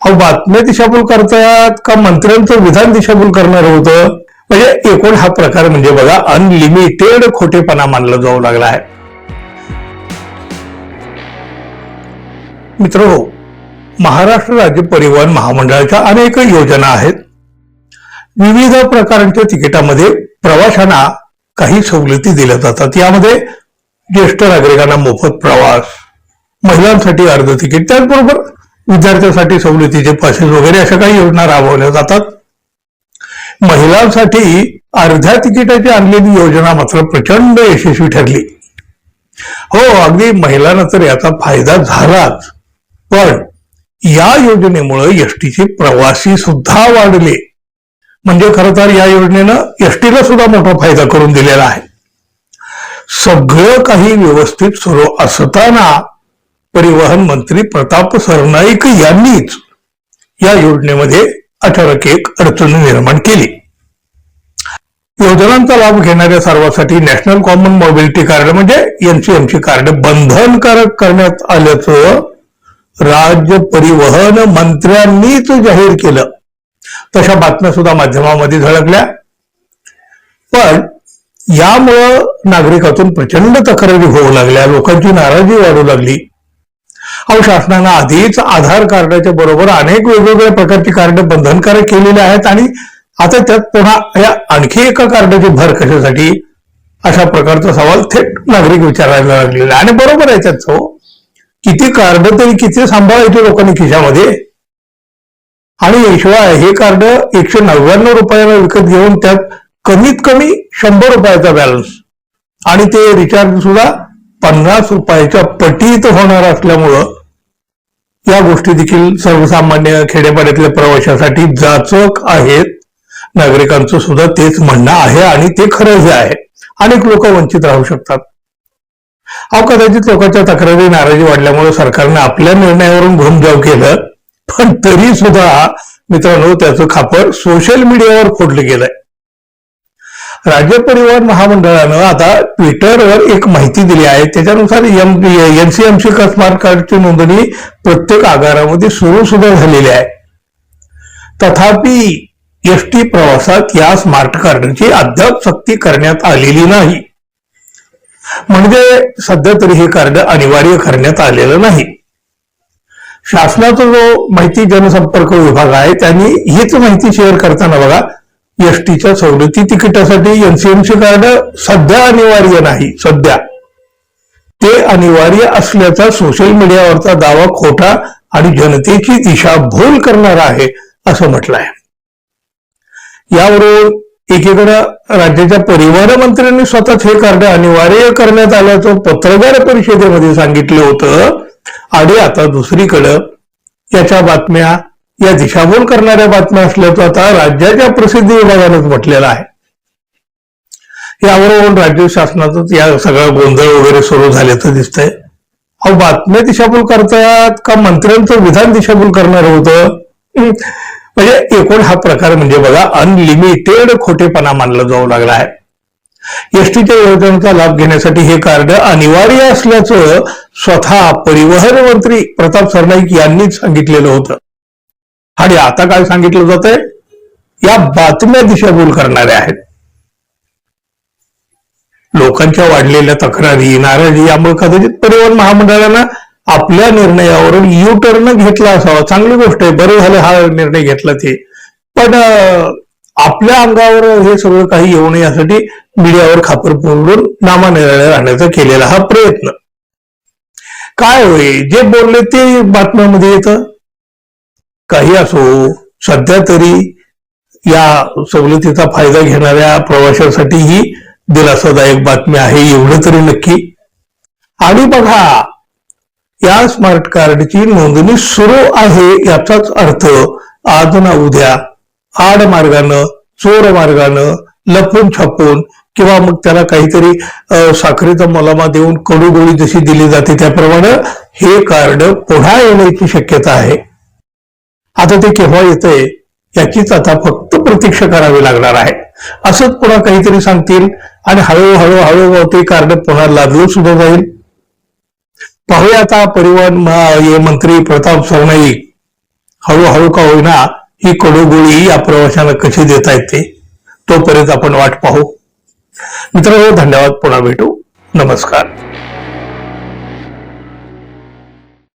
अहो बातम्या दिशाभूल करतात का मंत्र्यांचं विधान दिशाभूल करणार होतं? म्हणजे एकूण हा प्रकार म्हणजे बघा अनलिमिटेड खोटेपणा मानला जाऊ लागला आहे. मित्र, महाराष्ट्र राज्य परिवहन महामंडळाच्या अनेक योजना आहेत. विविध प्रकारच्या तिकिटामध्ये प्रवाशांना काही सवलती दिल्या जातात. यामध्ये ज्येष्ठ नागरिकांना मोफत प्रवास, महिलांसाठी अर्ध तिकीट, त्याचबरोबर विद्यार्थ्यांसाठी सवलतीचे पासेस वगैरे अशा काही योजना राबवल्या जातात. महिलांसाठी अर्ध्या तिकिटाची आणलेली योजना मात्र प्रचंड यशस्वी ठरली. हो, अगदी महिलांना तर याचा फायदा झालाच, पण या योजनेमुळे एसटीचे प्रवासी सुद्धा वाढले. म्हणजे खरं तर या योजनेनं एसटीला सुद्धा मोठा फायदा करून दिलेला आहे. सगळं काही व्यवस्थित सुरू असताना परिवहन मंत्री प्रताप सरनाईक यांनीच या योजनेमध्ये अचानक एक अडचण निर्माण केली. योजनांचा लाभ घेणाऱ्या सर्वांसाठी नॅशनल कॉमन मोबिलिटी कार्ड म्हणजे एनसीएमसी कार्ड बंधनकारक करण्यात आल्याचं राज्य परिवहन मंत्र्यांनीच जाहीर केलं. तशा बातम्या सुद्धा माध्यमामध्ये झळकल्या. पण यामुळं नागरिकातून प्रचंड तक्रारी होऊ लागल्या, लोकांची नाराजी वाढू लागली. अहो, शासनानं आधीच आधार कार्डाच्या बरोबर अनेक वेगवेगळ्या प्रकारची कार्ड बंधनकारक केलेली आहेत आणि आता त्यात पुन्हा या आणखी एका कार्डाची भर कशासाठी, अशा प्रकारचा सवाल थेट नागरिक विचारायला लागलेला. आणि बरोबर आहे त्याचं, किती कार्ड तरी किती सांभाळायचे लोकांनी खिशामध्ये. आणि शिवाय हे कार्ड 199 रुपयाला विकत घेऊन त्यात कमीत कमी 100 रुपयाचा बॅलन्स आणि ते रिचार्ज सुद्धा 50 रुपयाच्या पटीत होणार असल्यामुळं या गोष्टी देखील सर्वसामान्य खेडेपाड्यातल्या प्रवाशांसाठी जाचक आहेत. नागरिकांचं सुद्धा तेच म्हणणं आहे आणि ते खरंच आहे. अनेक लोक वंचित राहू शकतात. अहो, कदाचित लोकांच्या तक्रारी नाराजी वाढल्यामुळे सरकारने आपल्या निर्णयावरून घुमजाव केलं, पण तरी सुद्धा मित्रांनो त्याचं खापर सोशल मीडियावर फोडलं गेलंय. राज्य परिवहन महामंडळानं आता ट्विटरवर एक माहिती दिली आहे. त्याच्यानुसार एनसीएमसी स्मार्ट कार्डची नोंदणी प्रत्येक आगारामध्ये सुरू सुद्धा झालेली आहे. तथापि एसटी प्रवासात या स्मार्ट कार्डची अद्याप सक्ती करण्यात आलेली नाही. म्हणजे सध्या तरी हे कार्ड अनिवार्य करण्यात आलेलं नाही. शासनाचा जो माहिती जनसंपर्क विभाग आहे त्यांनी हीच माहिती शेअर करताना बघा, एसटीच्या सवलती तिकिटासाठी एनसीएमसी कार्ड सध्या अनिवार्य नाही. सध्या ते अनिवार्य असल्याचा सोशल मीडियावरचा दावा खोटा आणि जनतेची दिशाभूल करणारा आहे असं म्हटलं आहे. यावरून एकीकडे राज्याच्या परिवहन मंत्र्यांनी स्वतःच हे कार्ड अनिवार्य करण्यात आल्याचं पत्रकार परिषदेमध्ये सांगितलं होतं आणि आता दुसरीकडं याच्या बातम्या या दिशाभूल करणाऱ्या बातम्या असल्याचं आता राज्याच्या प्रसिद्धी विभागानेच म्हटलेलं आहे. यावरून राज्य शासनातच या सगळा गोंधळ वगैरे सुरू झाल्याचं दिसतंय. अहो, बातम्या दिशाभूल करतात का मंत्र्यांचं विधान दिशाभूल करणार होतं? म्हणजे एकूण हा प्रकार म्हणजे बघा अनलिमिटेड खोटेपणा मानला जाऊ लागला आहे. एसटीच्या योजनेचा लाभ घेण्यासाठी हे कार्ड अनिवार्य असल्याचं स्वतः परिवहन मंत्री प्रताप सरनाईक यांनीच सांगितलेलं होतं. आणि आता काय सांगितलं जात आहे, या बातम्या दिशाभूल करणाऱ्या आहेत. लोकांच्या वाढलेल्या तक्रारी, नाराजी यामुळे कदाचित परिवहन महामंडळानं आपल्या निर्णयावरून यू टर्न घेतला असावा. चांगली गोष्ट आहे, बरं झालं हा निर्णय घेतला ते. पण आपल्या अंगावर हे सगळं काही येऊ नये यासाठी मीडियावर खापर फोडून नामानिराळ्या राहण्याचा केलेला हा प्रयत्न. काय होईल, जे बोलले ते बातम्यामध्ये येतं. काही असो, सध्या तरी या सवलतीचा फायदा घेणाऱ्या प्रवाशांसाठी ही दिलासादायक बातमी आहे, एवढं तरी नक्की. आणि बघा, या स्मार्ट कार्डची नोंदणी सुरू आहे याचाच अर्थ आज ना उद्या आड मार्गानं, चोर मार्गानं, लपून छपून किंवा मग त्याला काहीतरी साखरेचा मलामा देऊन कडूगोळी जशी दिली जाते त्याप्रमाणे हे कार्ड पुन्हा येण्याची शक्यता आहे. आता ते केव्हा येतंय याचीच आता फक्त प्रतीक्षा करावी लागणार आहे. असंच पुन्हा काहीतरी सांगतील आणि हळूहळू ते कार्ड पुन्हा लादलं सुद्धा जाईल. पाहूया आता परिवहन मंत्री प्रताप सरनाईक हळूहळू का होईना ही कडूगोळी या प्रवाशांना कशी देता येते तोपर्यंत आपण वाट पाहू. मित्रांनो, धन्यवाद. पुन्हा भेटू. नमस्कार.